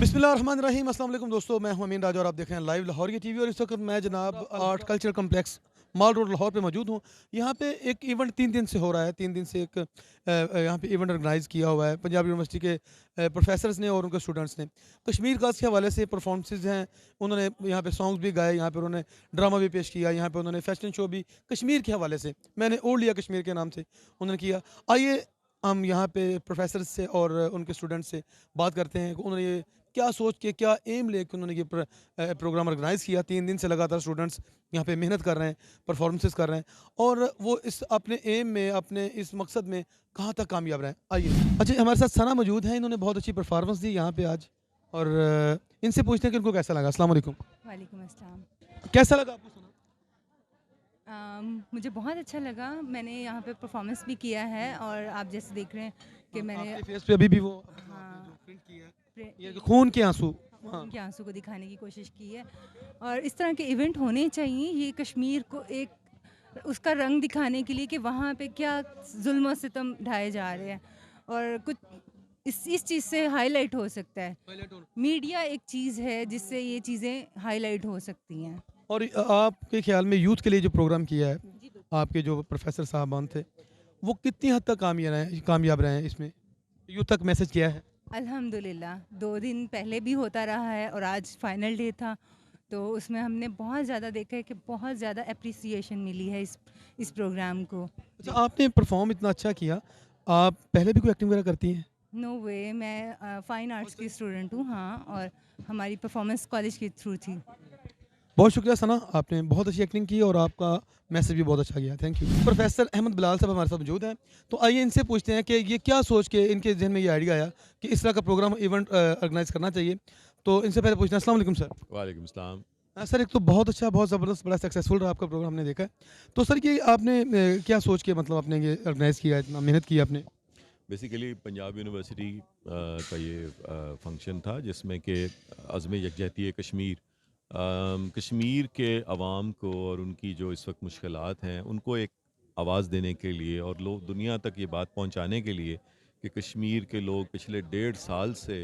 बिस्मिल्लाहिर्रहमानिर्रहीम। अस्सलाम वालेकुम दोस्तों, मैं हूं अमीन राजा और आप देख रहे हैं लाइव लाहौर की टीवी। और इस वक्त मैं जनाब आर्ट कल्चर कम्प्लेक्स माल रोड लाहौर पे मौजूद हूं। यहाँ पे एक इवेंट 3 दिन से हो रहा है। 3 दिन से एक यहाँ पे इवेंट ऑर्गेनाइज़ किया हुआ है पंजाब यूनिवर्सिटी के प्रोफेसर्स ने और उनके स्टूडेंट्स ने। कश्मीर का के हवाले से परफॉर्मेंसेज हैं, उन्होंने यहाँ पे सॉन्ग्स भी गाए, यहाँ पे उन्होंने ड्रामा भी पेश किया, यहाँ पे उन्होंने फैशन शो भी कश्मीर के हवाले से, मैंने ओढ़ लिया कश्मीर के नाम से, उन्होंने किया। आइए हम यहाँ पे प्रोफेसर से और उनके स्टूडेंट्स से बात करते हैं कि उन्होंने ये क्या सोच के, क्या एम लेके उन्होंने ये प्रोग्राम ऑर्गेनाइज़ किया। 3 दिन से लगातार स्टूडेंट्स यहाँ पे मेहनत कर रहे हैं, परफॉर्मेंसेस कर रहे हैं और वो इस अपने एम में, अपने इस मकसद में कहाँ तक कामयाब रहे हैं। आइए, अच्छा हमारे साथ सना मौजूद है, इन्होंने बहुत अच्छी परफॉर्मेंस दी यहाँ पे आज और इनसे पूछते हैं कि उनको कैसा लगा। अस्सलाम वालेकुम। वालेकुम अस्सलाम। कैसा लगा आपको सना? मुझे बहुत अच्छा लगा। मैंने यहाँ पे परफॉर्मेंस भी किया है और आप जैसे देख रहे हैं कि मैंने आपके फेस पे अभी भी वो हाँ, जो प्रिंट किया है, प्रे- ये खून के आंसू। हाँ। उनके आंसू को दिखाने की कोशिश की है और इस तरह के इवेंट होने चाहिए। ये कश्मीर को एक उसका रंग दिखाने के लिए कि वहाँ पे क्या जुल्म और सितम ढाए जा रहे हैं और कुछ इस चीज़ से हाईलाइट हो सकता है। मीडिया एक चीज़ है जिससे ये चीज़ें हाईलाइट हो सकती हैं। और आपके ख्याल में यूथ के लिए जो प्रोग्राम किया है, जी बिल्कुल। आपके जो प्रोफेसर साहबान थे, वो कितनी हद तक कामयाब रहे हैं इसमें? यूथ तक मैसेज किया है? अल्हम्दुलिल्लाह 2 दिन पहले भी होता रहा है और आज फाइनल डे था, तो उसमें हमने बहुत ज़्यादा देखा है कि बहुत ज़्यादा एप्रिसिएशन मिली है इस प्रोग्राम को। अच्छा, आपने परफॉर्म इतना अच्छा किया, आप पहले भी कोई एक्टिंग वगैरह करती हैं? नो वे, मैं फ़ाइन आर्ट्स की स्टूडेंट हूँ। हाँ, और हमारी परफॉर्मेंस कॉलेज के थ्रू थी। बहुत शुक्रिया सना, आपने बहुत अच्छी एक्टिंग की और आपका मैसेज भी बहुत अच्छा गया। Thank you. Professor Ahmad Bilal sahab हमारे साथ मौजूद हैं, तो आइए इनसे पूछते हैं कि ये क्या सोच के इनके जहन में ये आइडिया आया कि इस तरह का प्रोग्राम इवेंट ऑर्गेनाइज करना चाहिए। तो इनसे पहले पूछना, अस्सलाम वालेकुम सर। वालेकुम सलाम। सर, एक तो बहुत अच्छा, बहुत ज़बरदस्त, बड़ा सक्सेसफुल रहा आपका प्रोग्राम, हमने देखा है। तो सर ये आपने क्या सोच के मतलब आपने ये ऑर्गेनाइज़ किया, इतना मेहनत की आपने? बेसिकली पंजाब यूनिवर्सिटी का ये फंक्शन था जिसमें कि अज़्म यकजहती कश्मीर, कश्मीर के अवाम को और उनकी जो इस वक्त मुश्किलात हैं उनको एक आवाज़ देने के लिए और लोग दुनिया तक ये बात पहुंचाने के लिए कि कश्मीर के लोग पिछले 1.5 साल से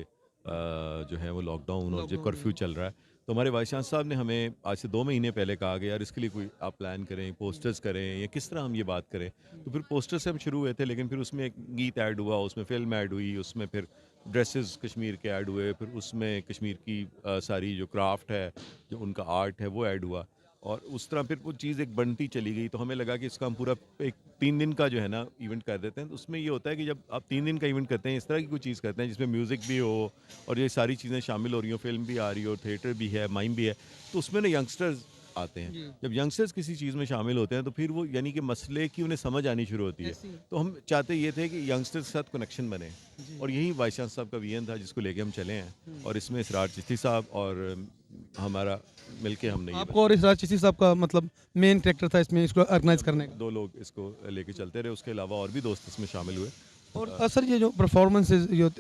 जो है वो लॉकडाउन और जो कर्फ्यू चल रहा है। तो हमारे वाइस चांसलर साहब ने हमें आज से 2 महीने पहले कहा कि यार इसके लिए कोई आप प्लान करें, पोस्टर्स करें या किस तरह हम ये बात करें। तो फिर पोस्टर से हम शुरू हुए थे, लेकिन फिर उसमें एक गीत ऐड हुआ, उसमें फिल्म ऐड हुई, उसमें फिर ड्रेसेस कश्मीर के ऐड हुए, फिर उसमें कश्मीर की सारी जो क्राफ्ट है, जो उनका आर्ट है वो ऐड हुआ और उस तरह फिर वो चीज़ एक बनती चली गई। तो हमें लगा कि इसका हम पूरा एक 3 दिन का जो है ना इवेंट कर देते हैं। तो उसमें ये होता है कि जब आप 3 दिन का इवेंट करते हैं, इस तरह की कोई चीज़ करते हैं जिसमें म्यूज़िक भी हो और ये सारी चीज़ें शामिल हो रही हो, फिल्म भी आ रही हो, थिएटर भी है, माइम भी है, तो उसमें ना यंगस्टर्स आते हैं। जब यंगस्टर्स किसी चीज़ में शामिल होते हैं तो फिर वो यानी कि मसले की उन्हें समझ आनी शुरू होती है। तो हम चाहते ये थे कि यंगस्टर्स के साथ कनेक्शन बने और यही वाइस चांसलर साहब का विजन था जिसको लेके हम चले हैं। और इसमें इसरार चिश्ती साहब और हमारा मिलके हमने ये आपको और इसरार चिश्ती साहब का मतलब मेन कैरेक्टर था इसमें, इसको ऑर्गेनाइज करने का? 2 लोग इसको लेके चलते रहे, उसके अलावा और भी दोस्त इसमें शामिल हुए। और सर ये जो परफॉर्मेंसेज जो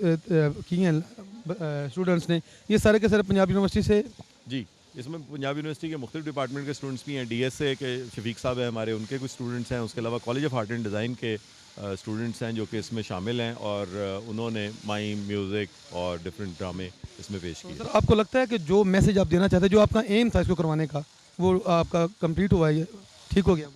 की हैं स्टूडेंट्स ने, ये सारे के सारे पंजाब यूनिवर्सिटी से? जी, इसमें पंजाब यूनिवर्सिटी के मुख्तलिफ डिपार्टमेंट के स्टूडेंट्स भी हैं। डीएसए के शफीक साहब हैं हमारे, उनके कुछ स्टूडेंट्स हैं। उसके अलावा college of art and design के स्टूडेंट्स हैं जो कि इसमें शामिल हैं और उन्होंने माइम, म्यूज़िक और डिफरेंट ड्रामे इसमें पेश किए। सर आपको लगता है कि जो मैसेज आप देना चाहते हैं, जो आपका एम था इसको करवाने का, वो आपका कंप्लीट हुआ है, ये ठीक हो गया?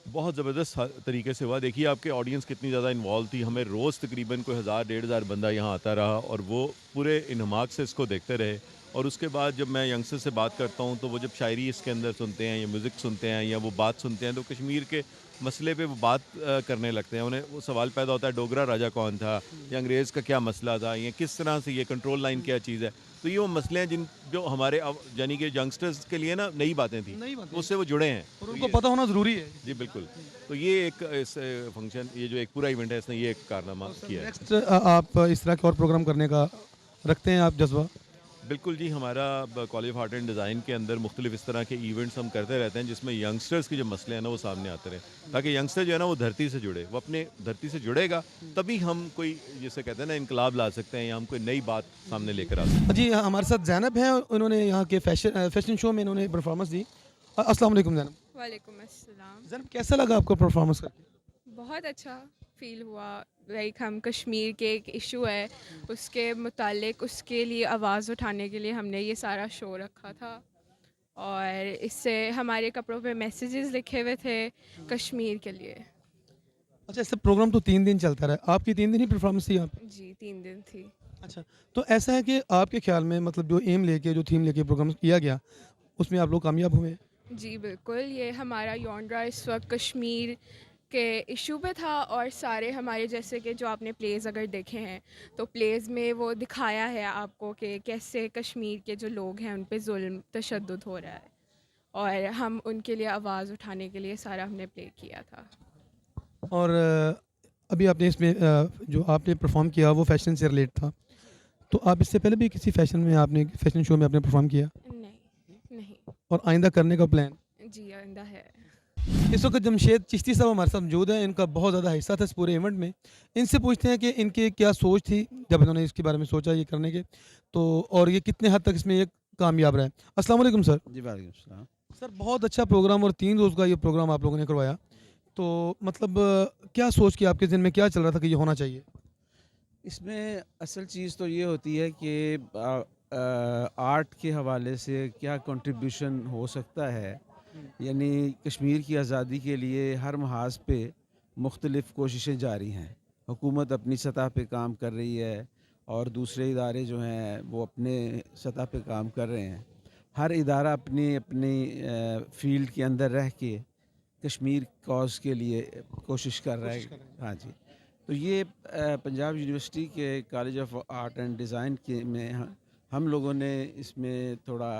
बहुत ज़बरदस्त तरीके से हुआ। देखिए आपके ऑडियंस कितनी ज़्यादा इन्वॉल्व थी। हमें रोज़ तकरीबन कोई 1000-1500 बंदा यहाँ आता रहा और वो पूरे इन्हमाक से इसको देखते रहे। और उसके बाद जब मैं यंगस्टर से बात करता हूँ तो वो जब शायरी इसके अंदर सुनते हैं या म्यूज़िक सुनते हैं या वो बात सुनते हैं तो कश्मीर के मसले पे वो बात करने लगते हैं। उन्हें वो सवाल पैदा होता है, डोगरा राजा कौन था या अंग्रेज़ का क्या मसला था या किस तरह से ये कंट्रोल लाइन क्या चीज़ है। तो ये वो मसले हैं जिन जो हमारे यानी कि यंगस्टर्स के लिए ना नई बातें थी, नई बातें। उससे वो जुड़े हैं। और तो उनको ये- पता होना ज़रूरी है। जी बिल्कुल। तो ये एक इस फंक्शन, ये जो एक पूरा इवेंट है, इसने ये एक कारनामा किया है। नेक्स्ट आप इस तरह के और प्रोग्राम करने का रखते हैं आप जज्बा? बिल्कुल जी, हमारा college of art and design के अंदर मुख्तलिफ इस तरह के इवेंट्स हम करते रहते हैं जिसमें यंगस्टर्स के जो मसले हैं ना वो सामने आते रहे, ताकि यंगस्टर जो है ना वो धरती से जुड़े। वो अपने धरती से जुड़ेगा तभी हम कोई जिसे कहते हैं ना इनकलाब ला सकते हैं या हम कोई नई बात सामने लेकर आ सकते हैं। जी, हमारे साथ ज़ैनब है, उन्होंने यहाँ के फैशन शो में इन्होंने परफॉर्मेंस दी। अस्सलाम वालेकुम ज़ैनब। वालेकुम अस्सलाम। ज़ैनब कैसा लगा आपको परफॉर्मेंस करके? बहुत अच्छा। फील हुआ। लाइक हम कश्मीर के एक इशू है उसके मुतालिक उसके लिए आवाज़ उठाने के लिए हमने ये सारा शो रखा था, और इससे हमारे कपड़ों पे मैसेजेस लिखे हुए थे कश्मीर के लिए। अच्छा, इससे प्रोग्राम तो 3 दिन चलता रहा, आपकी 3 दिन ही परफॉर्मेंस थी आप? जी 3 दिन थी। अच्छा, तो ऐसा है कि आपके ख्याल में मतलब जो एम लेके, जो थीम लेके प्रोग्राम किया गया, उसमें आप लोग कामयाब हुए? जी बिल्कुल, ये हमारा यॉन्ड्रा इस वक्त कश्मीर के इशू पे था, और सारे हमारे जैसे कि जो आपने प्लेज़ अगर देखे हैं तो प्लेज़ में वो दिखाया है आपको कि कैसे कश्मीर के जो लोग हैं उन पे जुल्म तशद्दुद हो रहा है, और हम उनके लिए आवाज़ उठाने के लिए सारा हमने प्ले किया था। और अभी आपने इसमें जो आपने परफॉर्म किया वो फैशन से रिलेट था, तो आप इससे पहले भी किसी फैशन शो में आपने परफॉर्म किया? नहीं नहीं। और आइंदा करने का प्लान? जी आइंदा है। इस वक्त जमशेद चिश्ती साहब हमारे साथ मौजूद हैं, इनका बहुत ज़्यादा हिस्सा था इस पूरे इवेंट में। इनसे पूछते हैं कि इनकी क्या सोच थी जब इन्होंने इसके बारे में सोचा ये करने के, तो और ये कितने हद तक इसमें ये कामयाब रहे। अस्सलाम वालेकुम सर। जी वालेकुम सलाम। सर, बहुत अच्छा प्रोग्राम और 3 रोज़ का ये प्रोग्राम आप लोगों ने करवाया, तो मतलब क्या सोच के आपके ज़हन में क्या चल रहा था कि ये होना चाहिए? इसमें असल चीज़ तो ये होती है कि आर्ट के हवाले से क्या कंट्रीब्यूशन हो सकता है, यानी कश्मीर की आज़ादी के लिए हर महाज पे मुख्तलिफ़ कोशिशें जारी हैं। हुकूमत अपनी सतह पे काम कर रही है और दूसरे इदारे जो हैं वो अपने सतह पे काम कर रहे हैं। हर इदारा अपनी अपनी फ़ील्ड के अंदर रह के कश्मीर कॉज़ के लिए कोशिश कर रहा है। हाँ जी। तो ये पंजाब यूनिवर्सिटी के college of art and design के में हम लोगों ने इसमें थोड़ा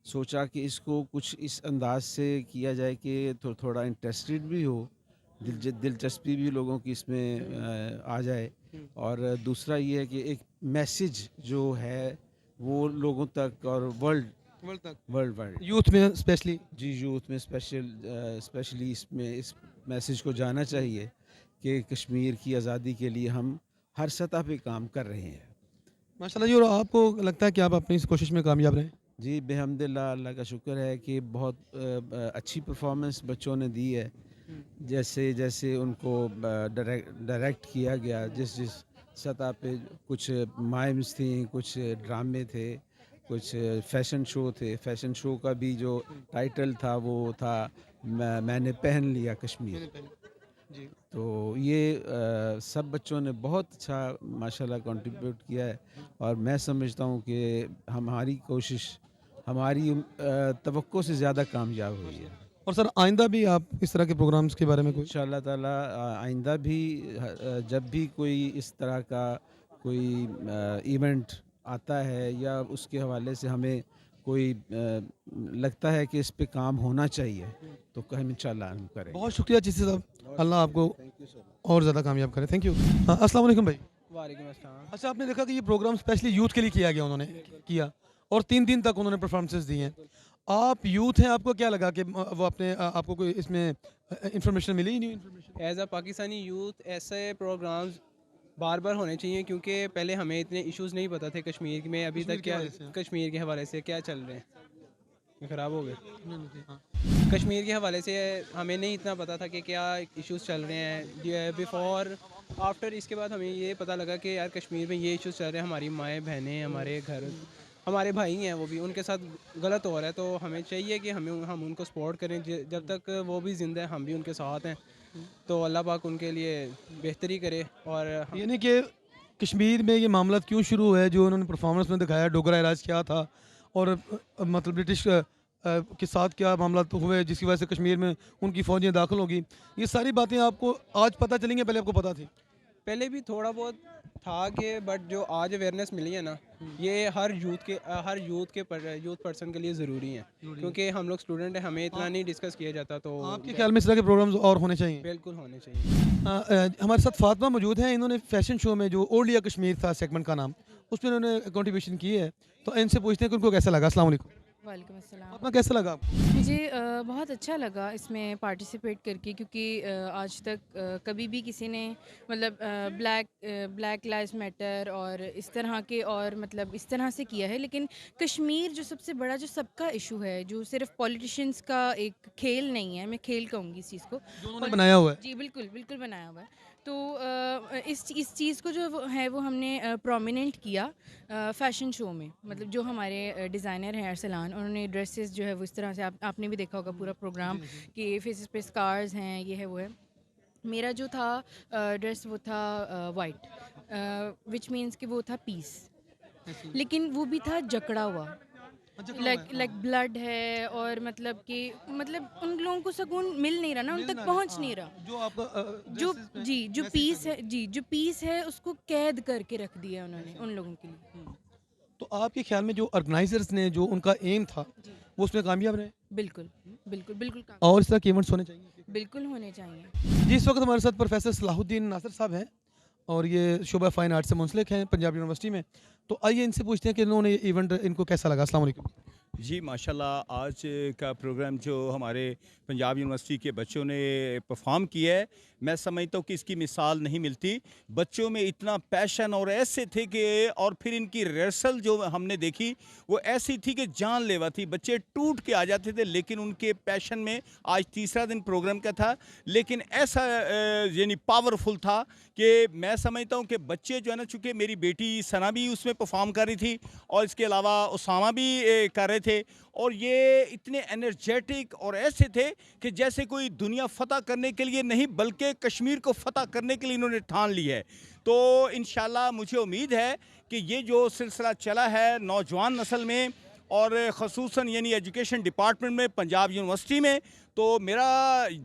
सोचा कि इसको कुछ इस अंदाज से किया जाए कि थोड़ा इंटरेस्टेड भी हो, दिलचस्पी भी लोगों की इसमें आ जाए, और दूसरा ये है कि एक मैसेज जो है वो लोगों तक और वर्ल्ड वाइड यूथ में स्पेशली? जी यूथ में स्पेशली इसमें इस मैसेज को जाना चाहिए कि कश्मीर की आज़ादी के लिए हम हर सतह पे काम कर रहे हैं। माशाल्लाह जी। और आपको लगता है कि आप अपनी इस कोशिश में कामयाब रहे? जी बेहमदिल्ला, अल्लाह का शुक्र है कि बहुत अच्छी परफॉर्मेंस बच्चों ने दी है। जैसे जैसे उनको डायरेक्ट किया गया, जिस जिस सतह पे कुछ माइम्स थी, कुछ ड्रामे थे, कुछ फैशन शो थे। फैशन शो का भी जो टाइटल था वो था मैंने पहन लिया कश्मीर। जी। तो ये सब बच्चों ने बहुत अच्छा माशाल्लाह कंट्रीब्यूट किया है, और मैं समझता हूँ कि हमारी कोशिश हमारी तवक्को से ज़्यादा कामयाब हुई है। और सर, आइंदा भी आप इस तरह के प्रोग्राम्स के बारे में कोई? इंशाअल्लाह ताला आइंदा भी जब भी कोई इस तरह का कोई इवेंट आता है या उसके हवाले से हमें कोई लगता है कि इस पे काम होना चाहिए, तो हम इंशाअल्लाह हम करें। बहुत शुक्रिया चिश्ती साहब, अल्लाह आपको थैंक यू सो मच। और ज़्यादा कामयाब करे। Thank you. हाँ, अस्सलाम वालेकुम भाई। वालेकुम अस्सलाम। अच्छा, आपने देखा कि ये प्रोग्राम स्पेशली यूथ के लिए किया गया, उन्होंने किया, और 3 दिन तक उन्होंने परफॉर्मेंसेस दी हैं। आप यूथ हैं, आपको क्या लगा कि वो अपने आपको कोई इसमें इंफॉर्मेशन मिली? New information? As a Pakistani youth ऐसे प्रोग्राम्स बार बार होने चाहिए, क्योंकि पहले हमें इतने इश्यूज नहीं पता थे कश्मीर में। अभी कश्मीर तक के क्या हवाले से? कश्मीर के हवाले से क्या चल रहे हैं, ये ख़राब हो गए। हाँ। कश्मीर के हवाले से हमें नहीं इतना पता था कि क्या इश्यूज चल रहे हैं बिफ़ोर आफ्टर। इसके बाद हमें ये पता लगा कि यार कश्मीर में ये इश्यूज चल रहे हैं, हमारी माएँ बहनें, हमारे घर, हमारे भाई हैं, वो भी उनके साथ गलत हो रहा है। तो हमें चाहिए कि हम उनको सपोर्ट करें। जब तक वो भी ज़िंदा है हम भी उनके साथ हैं, तो अल्लाह पाक उनके लिए बेहतरी करे। और यानी कि कश्मीर में ये मामला क्यों शुरू हुआ है, जो उन्होंने परफॉर्मेंस में दिखाया, डोगरा इलाज क्या था, और मतलब ब्रिटिश के साथ क्या मामला तो हुए जिसकी वजह से कश्मीर में उनकी फ़ौजें दाखिल होगी, ये सारी बातें आपको आज पता चलेंगी, पहले आपको पता थी? पहले भी थोड़ा बहुत था कि बट जो आज अवेयरनेस मिली है ना, ये हर यूथ पर्सन के लिए ज़रूरी है, क्योंकि हम लोग स्टूडेंट हैं, हमें इतना नहीं डिस्कस किया जाता। तो आपके ख्याल में इस तरह के प्रोग्राम्स और होने चाहिए? बिल्कुल होने चाहिए। हमारे साथ फातिमा मौजूद हैं, इन्होंने फैशन शो में जो ओल्ड या कश्मीर था सेगमेंट का नाम, उसमें इन्होंने कंट्रीब्यूशन की है, तो इनसे पूछते हैं कि उनको कैसा लगा। अस्सलाम वालेकुम। वालेकुम अस्सलाम। फातिमा, कैसा लगा आपको? मुझे बहुत अच्छा लगा इसमें पार्टिसिपेट करके, क्योंकि आज तक कभी भी किसी ने मतलब ब्लैक लाइव्स मैटर और इस तरह के और मतलब इस तरह से किया है, लेकिन कश्मीर जो सबसे बड़ा जो सबका इशू है, जो सिर्फ पॉलिटिशियंस का एक खेल नहीं है, मैं खेल कहूँगी इस चीज़ को। जो उन्होंने बनाया हुआ है। जी बिल्कुल बिल्कुल बनाया हुआ है। तो इस चीज़ को जो है वो हमने प्रोमिनेंट किया फ़ैशन शो में। मतलब जो हमारे डिज़ाइनर हैं अरसलान, उन्होंने ड्रेसेस जो है वो इस तरह से आपने भी देखा होगा पूरा प्रोग्राम कि फेसेस पे स्कार्स हैं, ये है वो है। मेरा जो था ड्रेस वो था वाइट, विच मीन्स कि वो था पीस, लेकिन वो भी था जकड़ा हुआ, लाइक ब्लड है, और मतलब कि मतलब उन लोगों को सुकून मिल नहीं रहा ना, उन तक पहुंच नहीं रहा। जो आपका जो जो पीस है, जो पीस है उसको कैद करके रख दिया उन्होंने उन लोगों के लिए। तो आपके ख्याल में जो ऑर्गेनाइजर्स ने जो उनका एम था वो उसमें कामयाब रहे? बिल्कुल बिल्कुल बिल्कुल और इस तरह के इवेंट्स होने चाहिए। बिल्कुल होने चाहिए। जी, इस वक्त हमारे साथ प्रोफेसर सलाहुद्दीन नासिर साहब हैं और ये शुबा फ़ाइन आर्ट से मुंसलिक हैं पंजाब यूनिवर्सिटी में। तो आइए इनसे पूछते हैं कि इन्होंने ये इवेंट इनको कैसा लगा। अस्सलाम वालेकुम। जी माशाल्लाह, आज का प्रोग्राम जो हमारे पंजाब यूनिवर्सिटी के बच्चों ने परफॉर्म किया है, मैं समझता हूँ कि इसकी मिसाल नहीं मिलती। बच्चों में इतना पैशन और ऐसे थे कि, और फिर इनकी रिहर्सल जो हमने देखी वो ऐसी थी कि जानलेवा थी। बच्चे टूट के आ जाते थे, लेकिन उनके पैशन में, आज तीसरा दिन प्रोग्राम का था, लेकिन ऐसा यानी पावरफुल था कि मैं समझता हूँ कि बच्चे जो है ना, चूँकि मेरी बेटी सना भी उसमें परफॉर्म कर रही थी और इसके अलावा उसामा भी कर रहे थे, और ये इतने एनर्जेटिक और ऐसे थे कि जैसे कोई दुनिया फ़तह करने के लिए नहीं बल्कि कश्मीर को फ़तह करने के लिए इन्होंने ठान ली है। तो इंशाल्लाह मुझे उम्मीद है कि ये जो सिलसिला चला है नौजवान नस्ल में और ख़ुसूसन यानी एजुकेशन डिपार्टमेंट में पंजाब यूनिवर्सिटी में, तो मेरा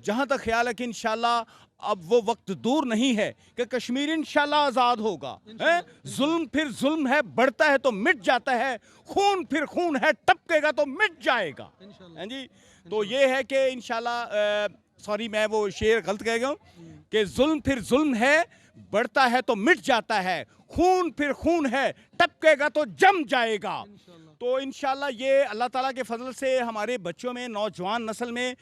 जहाँ तक ख्याल है कि इंशाल्लाह अब वो वक्त दूर नहीं है कि कश्मीर इंशाल्लाह आज़ाद होगा। जुल्म फिर जुल्म है, बढ़ता है तो मिट जाता है, खून फिर खून है, टपकेगा तो मिट जाएगा। हैं जी, तो ये है कि इंशाल्लाह, सॉरी मैं वो शेर गलत कह गया हूँ कि जुल्म फिर जुल्म है, बढ़ता है तो मिट जाता है, खून फिर खून है, टपकेगा तो जम जाएगा। तो इंशाल्लाह ये अल्लाह ताला के फजल से हमारे बच्चों में, नौजवान नस्ल में,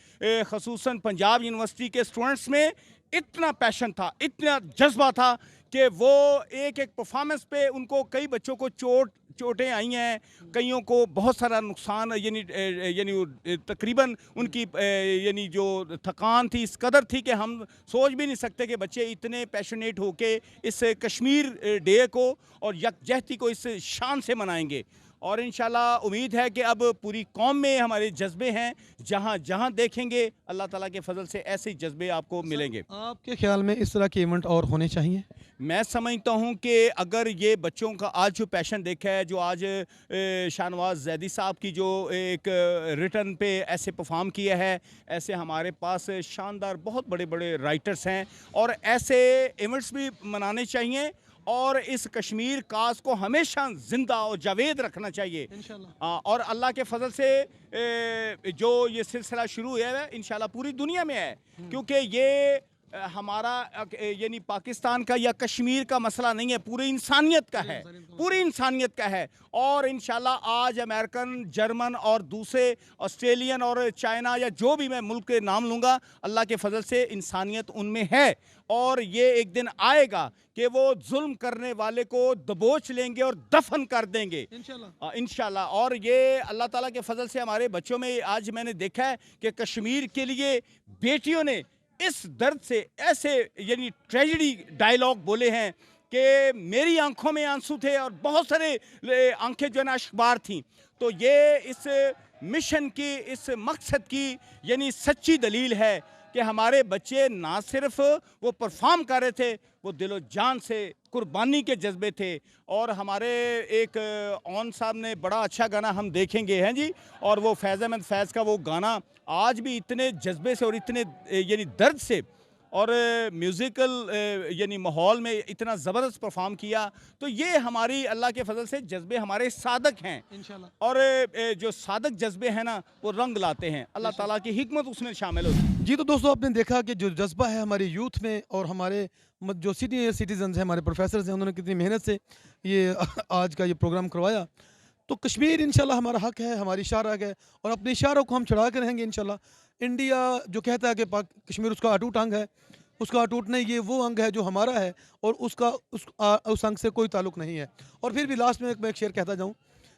ख़ुसूसन पंजाब यूनिवर्सिटी के स्टूडेंट्स में इतना पैशन था, इतना जज्बा था कि वो एक एक परफॉर्मेंस पे उनको, कई बच्चों को चोटें आई हैं, कईयों को बहुत सारा नुकसान, यानी तकरीबन उनकी यानी जो थकान थी इस कदर थी कि हम सोच भी नहीं सकते कि बच्चे इतने पैशनेट होके इस कश्मीर डे को और यकजहती को इस शान से मनाएंगे। और इंशाल्लाह उम्मीद है कि अब पूरी कौम में हमारे जज्बे हैं, जहाँ जहाँ देखेंगे अल्लाह ताला के फजल से ऐसे जज्बे आपको मिलेंगे। आपके ख्याल में इस तरह के इवेंट और होने चाहिए? मैं समझता हूँ कि अगर ये बच्चों का आज जो पैशन देखा है, जो आज शाहनवाज जैदी साहब की जो एक रिटर्न पे ऐसे परफॉर्म किया है, ऐसे हमारे पास शानदार बहुत बड़े बड़े राइटर्स हैं, और ऐसे इवेंट्स भी मनाने चाहिए और इस कश्मीर काज को हमेशा ज़िंदा और जावेद रखना चाहिए इंशाल्लाह। और अल्लाह के फजल से जो ये सिलसिला शुरू हुआ है इंशाल्लाह पूरी दुनिया में है, क्योंकि ये हमारा यानी पाकिस्तान का या कश्मीर का मसला नहीं है, पूरी इंसानियत का है, पूरी इंसानियत का है। और इंशाल्लाह आज अमेरिकन, जर्मन और दूसरे ऑस्ट्रेलियन और चाइना या जो भी मैं मुल्क के नाम लूँगा, अल्लाह के फजल से इंसानियत उनमें है, और ये एक दिन आएगा कि वो जुल्म करने वाले को दबोच लेंगे और दफन कर देंगे इंशाल्लाह। और ये अल्लाह ताला के फजल से हमारे बच्चों में आज मैंने देखा है कि कश्मीर के लिए बेटियों ने इस दर्द से ऐसे यानी ट्रेजेडी डायलॉग बोले हैं कि मेरी आंखों में आंसू थे और बहुत सारे आंखें जो है ना अश्कबार थीं। तो ये इस मिशन की, इस मकसद की यानी सच्ची दलील है कि हमारे बच्चे ना सिर्फ वो परफॉर्म कर रहे थे, वो दिलो जान से कुर्बानी के जज्बे थे। और हमारे एक ऑन साहब ने बड़ा अच्छा गाना हम देखेंगे हैं जी, और वो फैज़ अहमद फैज़ का वो गाना आज भी इतने जज्बे से और इतने यानी दर्द से और म्यूज़िकल यानी माहौल में इतना ज़बरदस्त परफॉर्म किया। तो ये हमारी अल्लाह के फजल से जज्बे हमारे सादक हैं इंशाल्लाह, और जो सादक जज्बे हैं ना वो रंग लाते हैं, अल्लाह ताला की हिकमत उसमें शामिल होती है। जी, तो दोस्तों आपने देखा कि जो जज्बा है हमारे यूथ में और हमारे जो सीनियर सिटीजन हैं, हमारे प्रोफेसर हैं, उन्होंने कितनी मेहनत से ये आज का ये प्रोग्राम करवाया। तो कश्मीर इंशाल्लाह हमारा हक है, हमारी शाहराग है, और अपने इशारों को हम चढ़ा कर रहेंगे इंशाल्लाह। इंडिया जो कहता है कि कश्मीर उसका अटूट अंग है, उसका अटूट नहीं, ये वो अंग है जो हमारा है और उसका उस अंग से कोई ताल्लुक़ नहीं है। और फिर भी लास्ट में मैं एक शेर कहता जाऊँ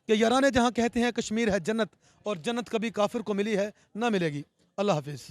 कि याराने जहाँ कहते हैं कश्मीर है जन्नत, और जन्नत कभी काफिर को मिली है ना मिलेगी। अल्लाह हाफिज़।